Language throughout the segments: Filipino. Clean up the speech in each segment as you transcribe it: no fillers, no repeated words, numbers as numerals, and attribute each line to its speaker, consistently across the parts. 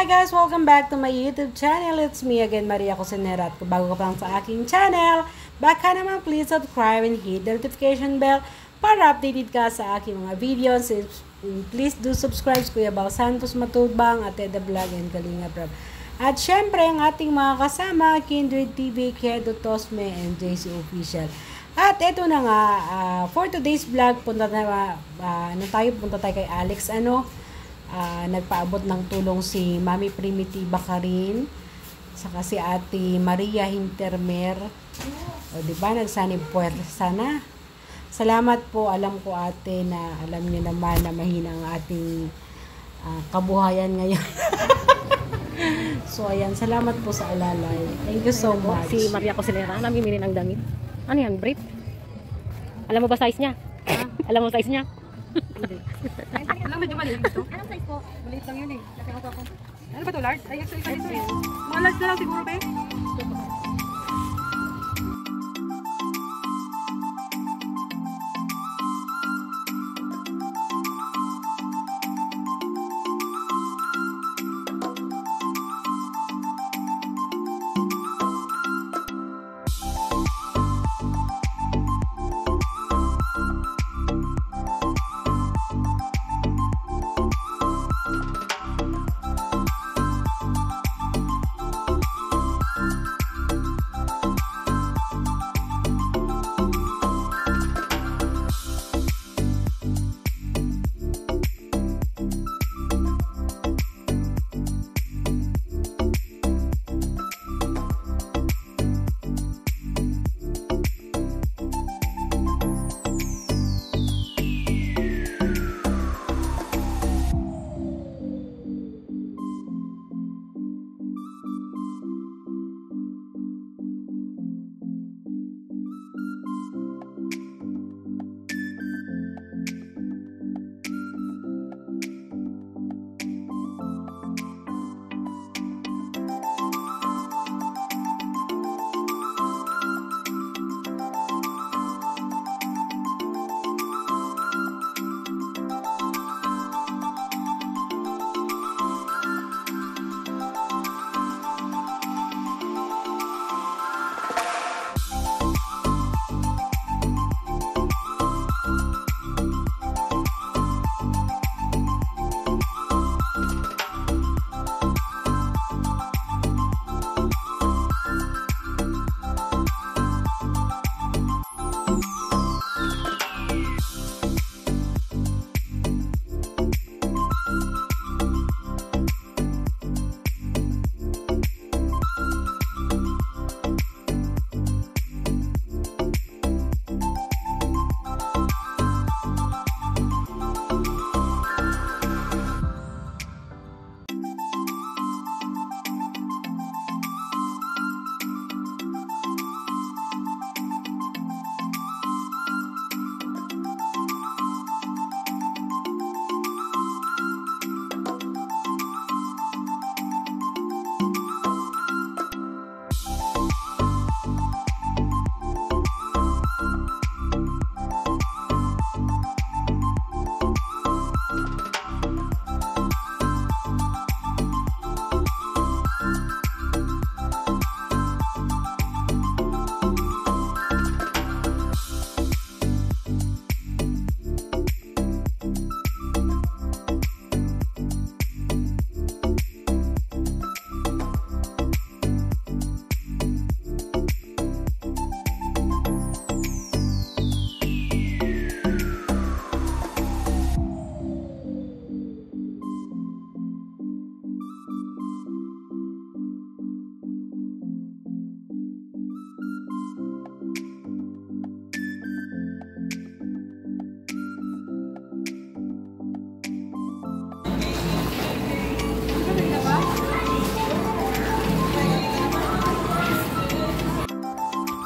Speaker 1: Hi guys! Welcome back to my YouTube channel. It's me again, Maria Cosinera. At kung bago ka pa lang sa aking channel, baka naman please subscribe and hit the notification bell para updated ka sa aking mga videos. Please do subscribe sa Kuya Bal Santos Matubang, Ate The Vlog, and Kalinga Prab. At syempre, ang ating mga kasama, Kindred TV, Kedo Tosme, and JC Official. At ito na nga, for today's vlog, punta tayo kay Alex, nagpaabot ng tulong si Mami Primitiva Karin, saka si Ate Maria Hintermer. O diba, nagsanib puwersa na. Salamat po, alam ko ate na alam niyo naman na mahina ang ating kabuhayan ngayon. So ayan, salamat po sa alalay. Thank you so much.
Speaker 2: Si Maria Cosinera, namimili ng damit. Ano yan, brief? Alam mo ba size niya? Alam mo size niya?
Speaker 3: Hindi. Alam, medyo maliit ito. Anong size po? Maliit lang yun eh. Nakakita ko. Ano ba ito, large? Ay, actually, ito eh. Mga large na lang siguro, be?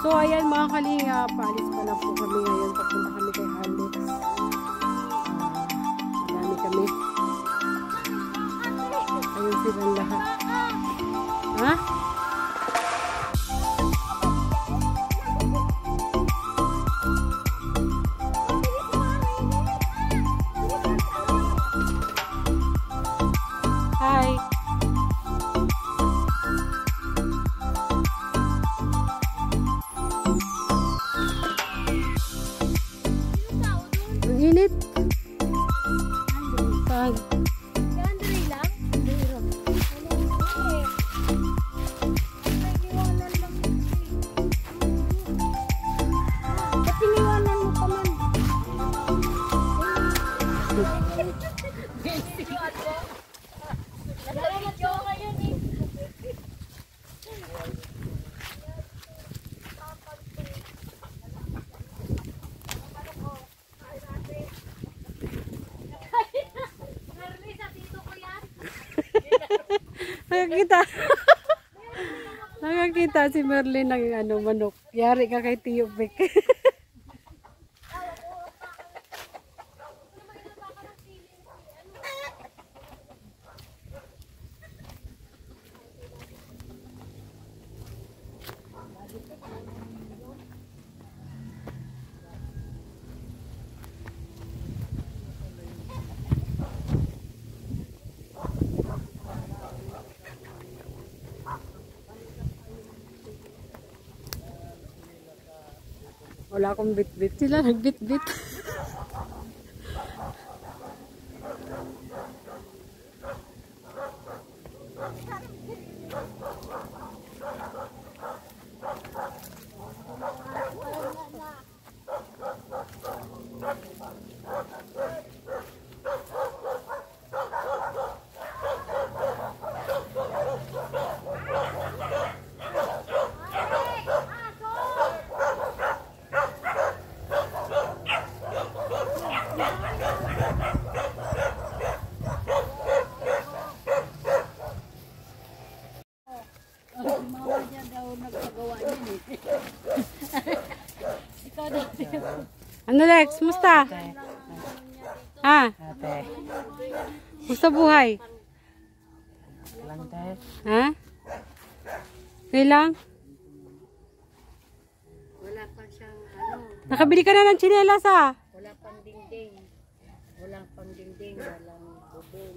Speaker 1: So ayan mga kalinga, paalis pa na po kami ngayon. Papunta kami kay Alex. Marami kami. Ayun silang lahat. Ha? Hi! Nakakita. Nakakita si Merlin ng ano, manok. Yari ka kay Tio Vic. Wala akong bit-bit. Sila nagbit-bit. Ano Lex? Musta? Ha? Musta buhay? Ha? Okay lang?
Speaker 4: Wala pa siyang ano,
Speaker 1: Nakabili ka na ng tsinelas ha?
Speaker 4: wala pang dingding. Walang pang dingding, walang bubong.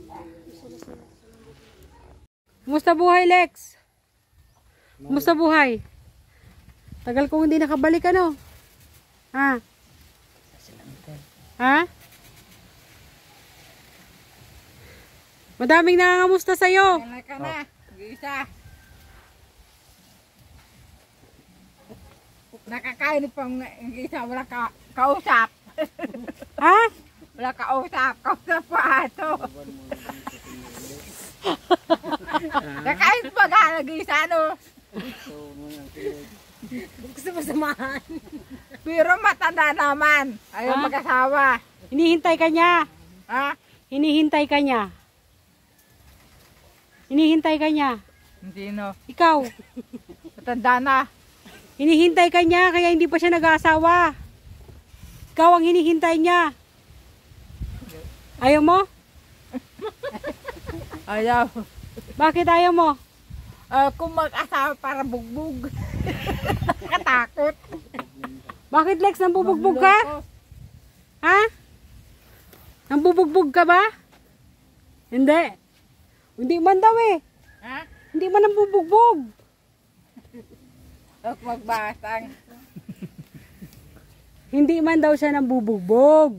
Speaker 1: Musta buhay Lex? Musta buhay? Tagal kong hindi nakabalik ano? Ha? Ha? Madaming nangangamusta sa'yo.
Speaker 3: Kaya ka na. Isa. Nakakain pang isa. Wala kausap.
Speaker 1: Ha?
Speaker 3: Wala kausap. Kausap pa ato. Nakain pa ka. Nag-isa no.
Speaker 4: Gusto mo samahan?
Speaker 3: Pero matanda naman. Ayaw
Speaker 1: Ha?
Speaker 3: mag-asawa.
Speaker 1: Hinihintay ka niya.
Speaker 3: Ha?
Speaker 1: Hinihintay ka niya. Hinihintay ka niya.
Speaker 3: Hindi no.
Speaker 1: Ikaw.
Speaker 3: Matanda na.
Speaker 1: Hinihintay ka niya kaya hindi pa siya nag-aasawa. Ikaw ang hinihintay niya. Ayaw mo?
Speaker 3: Ayaw.
Speaker 1: Bakit ayaw mo?
Speaker 3: Kung mag-asawa para bugbog. Katakot.
Speaker 1: Bakit Lex, nambubugbog ka? Ha? Nambubugbog ka ba? Hindi. Hindi man daw eh.
Speaker 3: Ha?
Speaker 1: Hindi man nambubugbog.
Speaker 3: Huwag magbasang.
Speaker 1: Hindi man daw siya nambubugbog.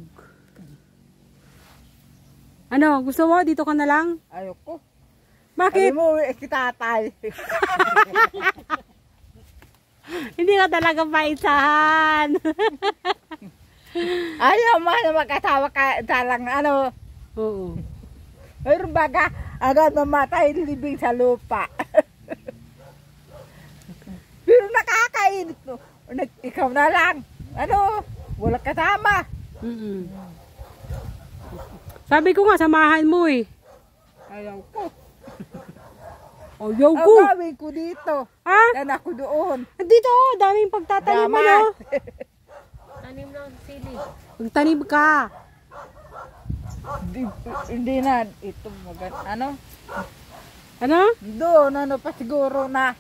Speaker 1: Ano, gusto mo? Dito ka na lang?
Speaker 3: Ayoko.
Speaker 1: Bakit?
Speaker 3: Alam mo, si tatay.
Speaker 1: Hindi ka talaga paisahan.
Speaker 3: Ayaw mo na mag-asawa ka talang ano.
Speaker 1: Oo.
Speaker 3: Pero baga, agad mamatay libing sa lupa. Pero nakakainit mo. Ikaw na lang. Ano, wala kasama.
Speaker 1: Sabi ko nga, samahan mo eh.
Speaker 3: Ayaw ko.
Speaker 1: Ayaw
Speaker 3: Ang
Speaker 1: ko.
Speaker 3: gawin ko dito.
Speaker 1: Ha?
Speaker 3: Yan ako doon.
Speaker 1: Dito oh, daming pagtatanim
Speaker 3: Tama.
Speaker 1: ano.
Speaker 4: Tanim lang sili.
Speaker 1: Pagtanim ka.
Speaker 3: Hindi na. Ito ano?
Speaker 1: Ano?
Speaker 3: Doon, ano pa siguro na.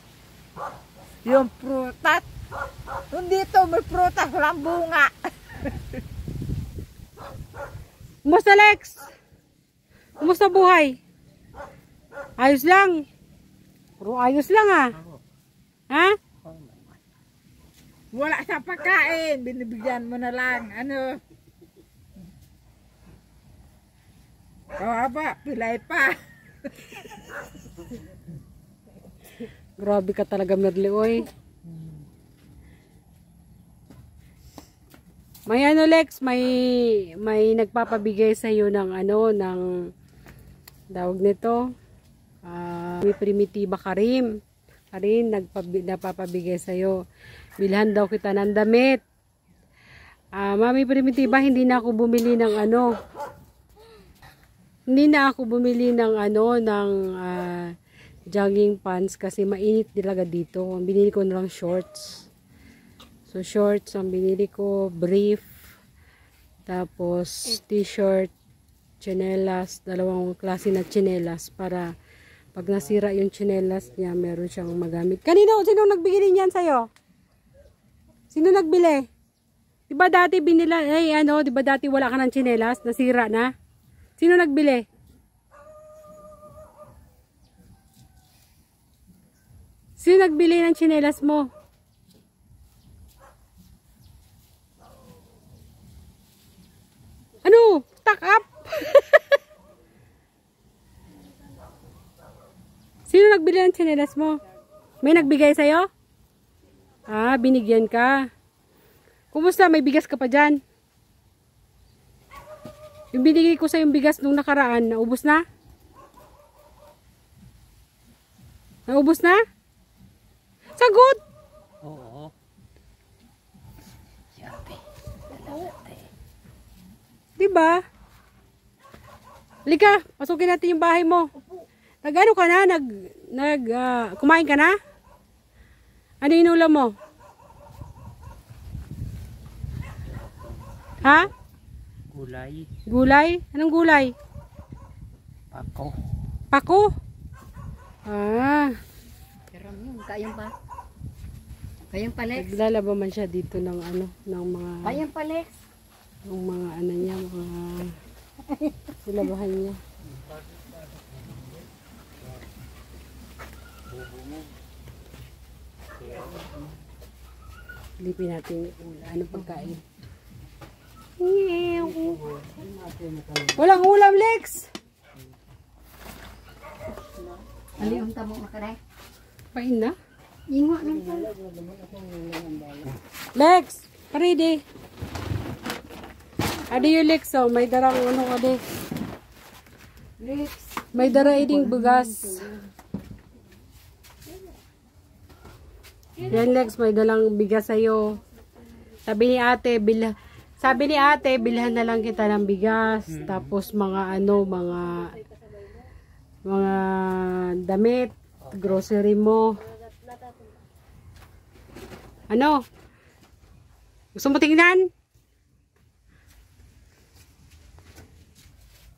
Speaker 3: Yung prutas. Doon dito, may prutas. Walang bunga.
Speaker 1: Kumusta Lex? Kumusta buhay? Ayos lang. Puro ayos lang ah. Ha?
Speaker 3: Wala sa pagkain. Binibigyan mo na lang. Ano? Kawa pilay pa.
Speaker 1: Grabe ka talaga Merly oy. May ano Lex, may nagpapabigay sa iyo ng ano ng tawag nito. May Primitiba Karim. Karin nagpapabigay sa iyo. Bilhan daw kita ng damit. Mami Primitiba, hindi na ako bumili ng ano. Hindi na ako bumili ng jogging pants kasi mainit talaga dito. Ang binili ko na lang shorts. So shorts ang binili ko, brief, tapos t-shirt, tsinelas, dalawang klase na tsinelas para pag nasira yung tsinelas niya, meron siyang magamit. Sino nagbigay niyan sa'yo? Sino nagbili? Diba dati diba dati wala ka ng tsinelas, nasira na? Sino nagbili? Sino nagbili ng tsinelas mo? Ano? Stock up? Sino nagbili ng tsinelas mo? May nagbigay sa'yo? Ah, binigyan ka. Kumusta? May bigas ka pa dyan? Yung binigay ko sa yung bigas nung nakaraan, naubos na? Naubos na? Sagot!
Speaker 4: Oo. Sabi.
Speaker 1: Diba? Halika, pasukin natin yung bahay mo. Nag-ano ka na? Kumain ka na? Ano inulam mo? Ha?
Speaker 4: Gulay.
Speaker 1: Gulay? Anong gulay?
Speaker 4: Pako.
Speaker 1: Pako? Ah.
Speaker 4: Pero yun, kayang pa. Kayang palex.
Speaker 1: Naglalaba man siya dito ng ng mga
Speaker 4: Kayang palex.
Speaker 1: ng mga niya, mga silabahan niya. Lipin natin yung ano pagkain. Walang ulam, Lex!
Speaker 4: Ali yung tamo makaray.
Speaker 1: Pain na?
Speaker 4: Ingwa nang po.
Speaker 1: Lex! Ready? Adi yung Lex, oh. May darang adi.
Speaker 4: Lex.
Speaker 1: May dara iding bugas. Yan Lex, may dalang bigas sa'yo. Sabi ni ate, bilhan na lang kita ng bigas. Tapos mga mga damit, grocery mo. Ano? Gusto mo tingnan?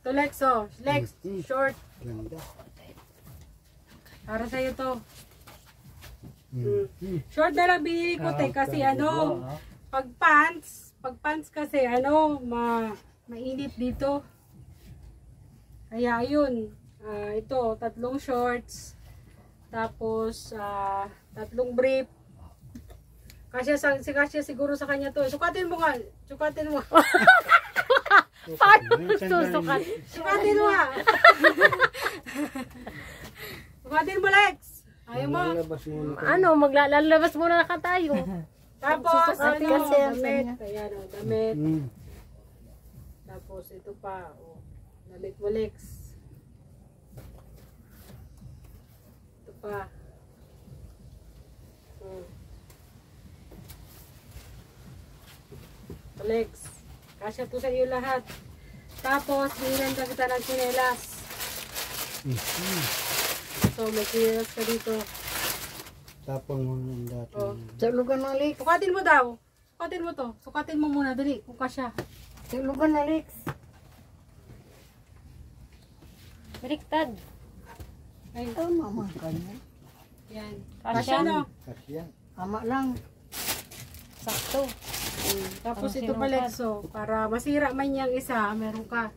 Speaker 1: To Lex, oh. Lex, short. Para sa'yo to. Short na lang binili ko, te, kasi pag pants kasi, mainit dito. Kaya, ayun. Ito, 3 shorts. Tapos, 3 brief. Kasya siguro sa kanya to. Sukatin mo nga. Sukatin mo.
Speaker 2: Paano susukat?
Speaker 1: Sukatin mo nga. Sukatin mo, Lex. Ayaw mo.
Speaker 2: Ano, maglalabas muna na tayo.
Speaker 1: Tapos,
Speaker 2: Susukatin kasi ang
Speaker 1: damit.
Speaker 2: kanya.
Speaker 1: Ayan, damit. Tapos, ito pa. Damit mo, Lex. Ito pa. Lex. Kasya po sa iyo lahat. Tapos, binigyan ka kita ng tsinelas. So, may tsinelas ka dito.
Speaker 5: Tapon mo ng dati.
Speaker 1: Oh.
Speaker 4: Sa lugar na Lex.
Speaker 1: Sukatin mo daw. Sukatin mo to. Sukatin mo muna. Dali. Kung kasya.
Speaker 4: Sa lugar na Lex.
Speaker 2: Baliktad.
Speaker 1: Ay,
Speaker 4: Mama kanya.
Speaker 1: yan.
Speaker 2: Kasya.
Speaker 1: Kasya, no?
Speaker 5: Kasya.
Speaker 4: Ama lang.
Speaker 2: Sakto.
Speaker 1: Tapos
Speaker 2: Ang
Speaker 1: ito pa,
Speaker 2: sinungkad.
Speaker 1: Lexo. Para masira man yung isa, meron ka.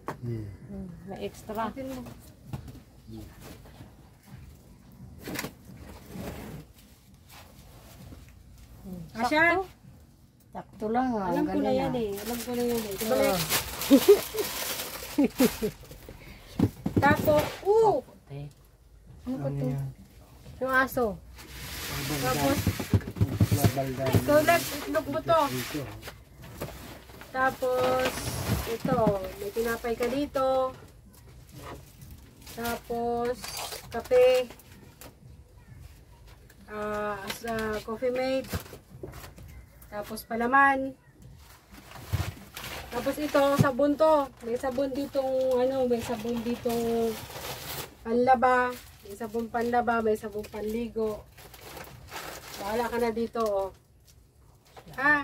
Speaker 2: May extra.
Speaker 1: Sukatin mo. Kasya?
Speaker 4: Sakto lang.
Speaker 1: Alam ko na yan eh. Alam ko na yan eh. Diba, Lex? Tapos,
Speaker 2: Ano ko
Speaker 5: Ano
Speaker 2: to?
Speaker 5: yan?
Speaker 2: Yung aso.
Speaker 1: tapos,
Speaker 5: Labaldan.
Speaker 1: so Lex, itlog mo to.
Speaker 5: Dito.
Speaker 1: Tapos, ito, may tinapay ka dito. Tapos, kape. Coffee mate. Tapos, palaman. Tapos ito, sabon to. May sabon ditong, may sabon ditong panlaba. May sabon panlaba, may sabon panligo. Bahala ka na dito, oh.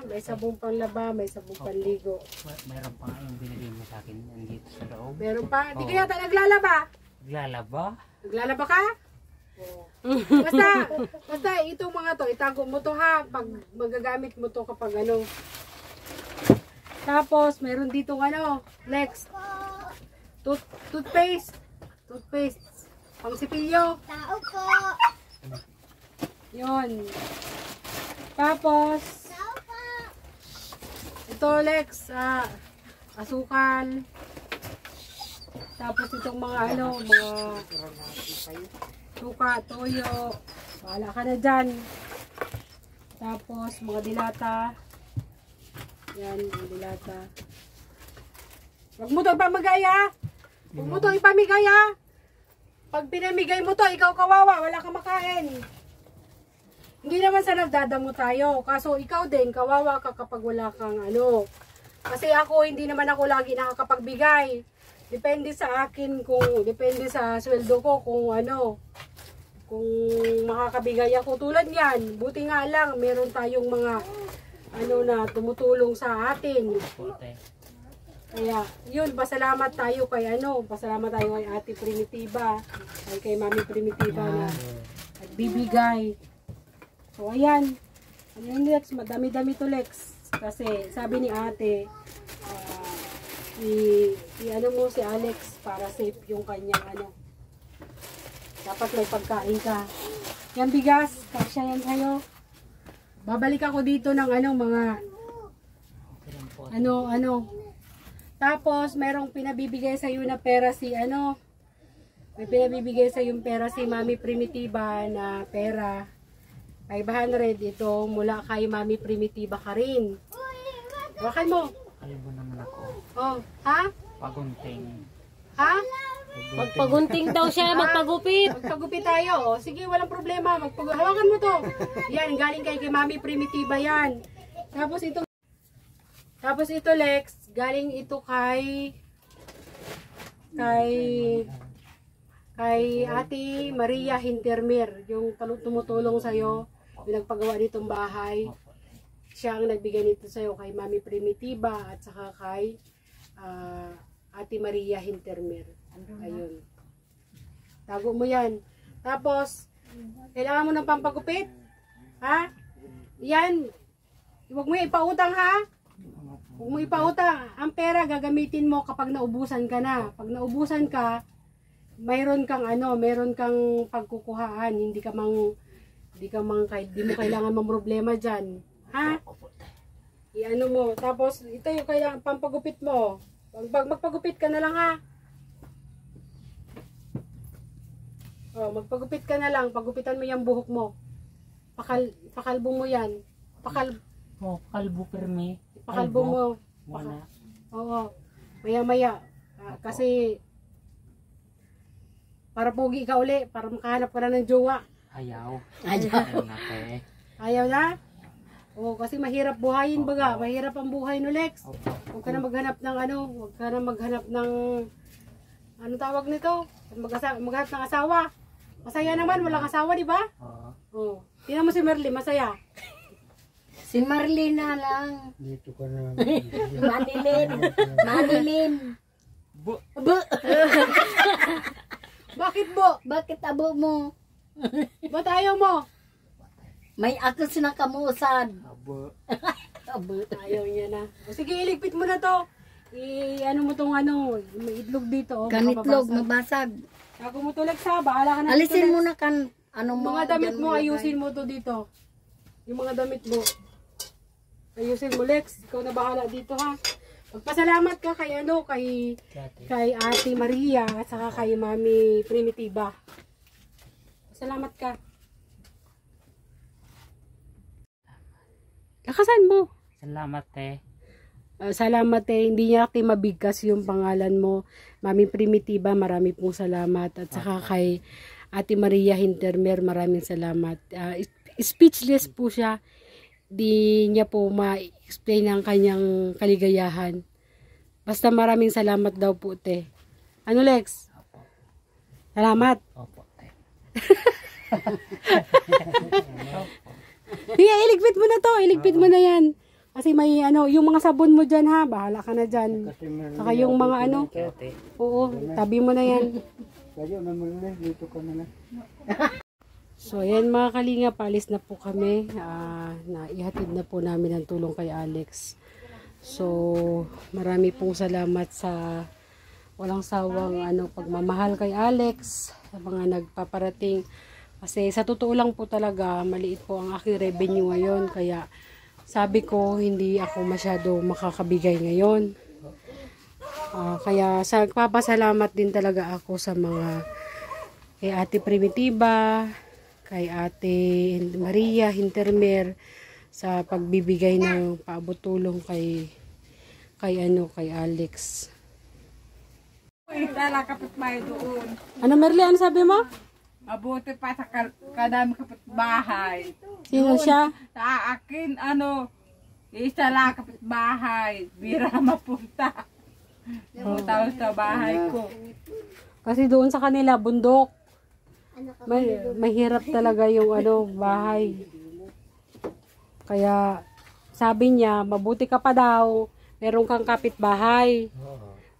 Speaker 1: May sabon panlaba, may sabon panligo.
Speaker 6: Mayroon pa nga yung binigay mo sa akin nandito sa loob.
Speaker 1: Meron pa? Di ka yata naglalaba?
Speaker 6: Naglalaba?
Speaker 1: Naglalaba ka? Basta itong mga to, itago mo to ha. Pag magagamit mo to kapag ano. Tapos, meron dito next. Toothpaste. Toothpaste. Pang sipilyo.
Speaker 4: Tao po.
Speaker 1: Yun. Tapos, ito Lex, asukal. Tapos itong mga mga suka, toyo. Bahala ka na dyan. Tapos, mga dilata. Yan, mga dilata. Huwag mo to ipamigay ha. Huwag mo to ipamigay ha. Pag pinamigay mo to, ikaw kawawa, wala kang makain. Hindi naman sa nagdadamo tayo. Kaso ikaw din, kawawa ka kapag wala kang Kasi ako, hindi naman ako lagi nakakapagbigay. Depende sa akin depende sa sweldo ko kung kung makakabigay ako. Tulad yan, buti nga lang, meron tayong mga na tumutulong sa atin. Kaya, yun, pasalamat tayo kay pasalamat tayo kay Ate Primitiva, kay Mami Primitiva na nagbibigay. So, ayan. Lex, madami-dami to Lex. Kasi, sabi ni Ate, mo si Alex para safe yung kanyang dapat may pagkain ka. Yan bigas, kasya yan sa'yo. Babalik ako dito ng mga Tapos, merong pinabibigay sa iyo na pera may pinabibigay sa yung pera si Mami Primitiva na pera. 500 ito mula kay Mami Primitiva ka rin. Bakit mo?
Speaker 6: Kalbo naman ako.
Speaker 1: Oh, ha?
Speaker 6: Pagunting.
Speaker 1: Ha?
Speaker 2: Magpagunting daw siya, magpagupit.
Speaker 1: Magpagupit tayo. Oh. Sige, walang problema. Hawakan mo to. Yan, galing kay Mami Primitiva yan. Tapos ito Lex, galing ito kay Ate Maria Hintermer, yung tumutulong sa'yo, yung nagpagawa nitong bahay. Siya ang nagbigay nito sa'yo kay Mami Primitiva at saka kay Ate Maria Hintermer. Ayun. Tago mo yan. Tapos, kailangan mo ng pampagupit? Ha? Yan. Huwag mo ipautang ha? Huwag mo ipautang. Ang pera gagamitin mo kapag naubusan ka na. Pag naubusan ka, mayroon kang pagkukuhaan. Hindi mo kailangan mang problema dyan. Ha? Mo. Tapos, ito yung kailangan pampagupit mo. Magpagupit ka na lang ha. Magpagupit ka na lang. Pagupitan mo yung buhok mo. Pakalbo mo yan.
Speaker 6: Kalbo perme.
Speaker 1: Pakalbo mo. Oo. Maya-maya. Kasi para pogi ka uli. Para makahanap ka na ng jowa.
Speaker 6: Ayaw.
Speaker 1: Ayaw na? Oo, kasi mahirap buhayin baga. Mahirap ang buhay no Lex. Huwag ka na maghanap ng tawag nito? Maghanap ng asawa. Masaya naman, walang asawa, di ba? Oo. Tingnan mo si Merly, masaya.
Speaker 4: Si Marlene na lang.
Speaker 5: Dito ka na.
Speaker 4: Madeline.
Speaker 1: Bakit bo?
Speaker 4: Bakit abo mo?
Speaker 1: Ba't ayaw mo?
Speaker 4: May ako sinakamusan.
Speaker 6: Abo.
Speaker 1: Ayaw niya na. O sige, iligpit mo na to. Mo tong may itlog dito.
Speaker 4: Kanitlog, mabasag.
Speaker 1: Ako mo to Lex ha, bahala ka na.
Speaker 4: Alisin
Speaker 1: dito,
Speaker 4: mo
Speaker 1: Lex.
Speaker 4: na
Speaker 1: Mga damit mo, ayusin mo to dito. Yung mga damit mo. Ayusin mo Lex, ikaw na bahala dito ha. Magpasalamat ka kay Ate Maria at saka kay Mami Primitiva. Salamat ka. Lakasan mo.
Speaker 6: Salamat
Speaker 1: Salamat hindi niya mabigkas yung pangalan mo. Mami Primitiva, marami pong salamat. At saka kay Ate Maria Hintermer, maraming salamat. Speechless po siya. Di niya po ma-explain ang kanyang kaligayahan. Basta maraming salamat daw po, te. Ano, Lex? Salamat.
Speaker 6: Opo.
Speaker 1: Sige, iligpit mo na to. Iligpit mo na yan. Kasi may ano, yung mga sabon mo dyan ha. Bahala ka na dyan. Saka yung mga ano. Oo, tabi mo na yan.
Speaker 5: Kaya naman ulit, dito ka na lang.
Speaker 1: So, ayan mga kalinga, paalis na po kami. Naihatid na po namin ang tulong kay Alex. So, marami pong salamat sa walang sawang pagmamahal kay Alex, sa mga nagpaparating. Kasi sa totoo lang po talaga, maliit po ang aking revenue ngayon. Kaya sabi ko, hindi ako masyado makakabigay ngayon. Kaya nagpapasalamat din talaga ako sa mga kay Ate Primitiva, kay Ate Maria Hintermer sa pagbibigay ng paabot tulong kay Alex.
Speaker 3: Tala kapitbahay doon.
Speaker 1: Ano Merle, ano sabi mo?
Speaker 3: Mabuti pa sa kadami kapitbahay.
Speaker 1: Sino siya?
Speaker 3: Sa akin, isa lang kapitbahay. Bira mapunta. Pumunta sa bahay ko.
Speaker 1: Kasi doon sa kanila, bundok. Mahirap talaga yung bahay. Kaya sabi niya, mabuti ka pa daw, meron kang kapitbahay.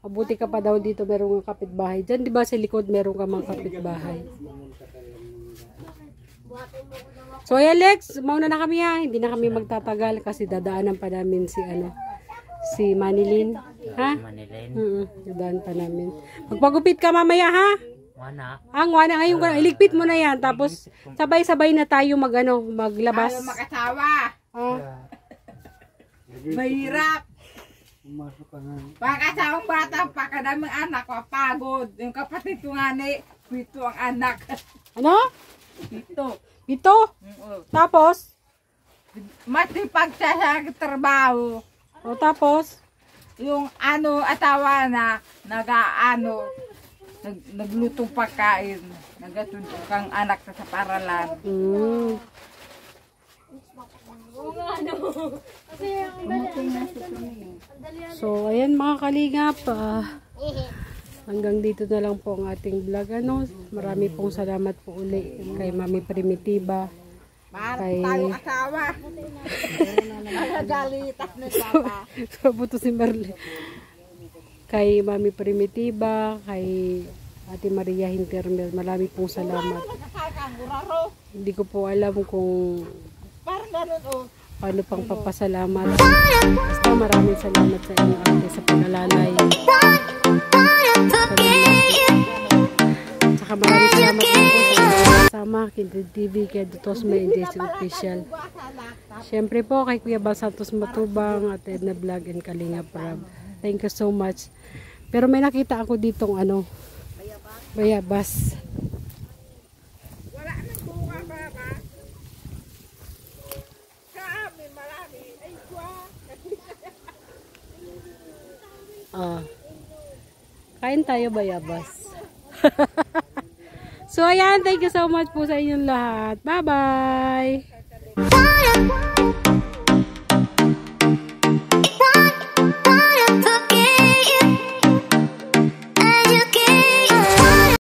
Speaker 1: Mabuti ka pa daw dito, meron kang kapitbahay. Diyan, di ba sa likod, meron kang mga kapitbahay. So, Alex, mauna na kami ha. Hindi na kami magtatagal kasi dadaanan pa namin si Manilin. Ha?
Speaker 6: Manilin.
Speaker 1: Dadaan pa namin. Magpagupit ka mamaya ha.
Speaker 6: Wana.
Speaker 1: Wana, ngayon ka na. Iligpit mo na yan. Tapos, sabay-sabay na tayo maglabas.
Speaker 3: Ayaw makasawa. Mahirap.
Speaker 5: Pumasok ka na.
Speaker 3: Pakasawang bata, pakadaming anak, pagod. Yung kapatid ko nga ni, 7 ang anak.
Speaker 1: Ano?
Speaker 3: 7.
Speaker 1: 7? Tapos?
Speaker 3: Matipag siya sa trabaho.
Speaker 1: O tapos?
Speaker 3: Yung asawa na, naglutong pagkain. Nagatundok ang anak sa paralan.
Speaker 1: So, ayan mga kalingap. Hanggang dito na lang po ang ating vlog. Marami pong salamat po uli kay Mami Primitiva. Kay...
Speaker 3: Tayong asawa. Nagalitas na papa.
Speaker 1: So, buto si Merle. Kay Mami Primitiva, kay Ate Maria Hintermer, marami pong salamat. Hindi ko po alam kung paano pang papasalamat. Basta maraming salamat sa inyo ate sa pag-alalay. Saka maraming salamat po sa kasama, Kindred TV, kay Dutosme Indesi Official. Siyempre po kay Kuya Bal Santos Matubang, at Edna Vlog and Kalinga Prab. Thank you so much. Pero may nakita ako ditong bayabas.
Speaker 3: Wala nang bunga ba? Kami marami. Ay,
Speaker 1: Kain tayo bayabas. So ayan, thank you so much po sa inyong lahat. Bye-bye!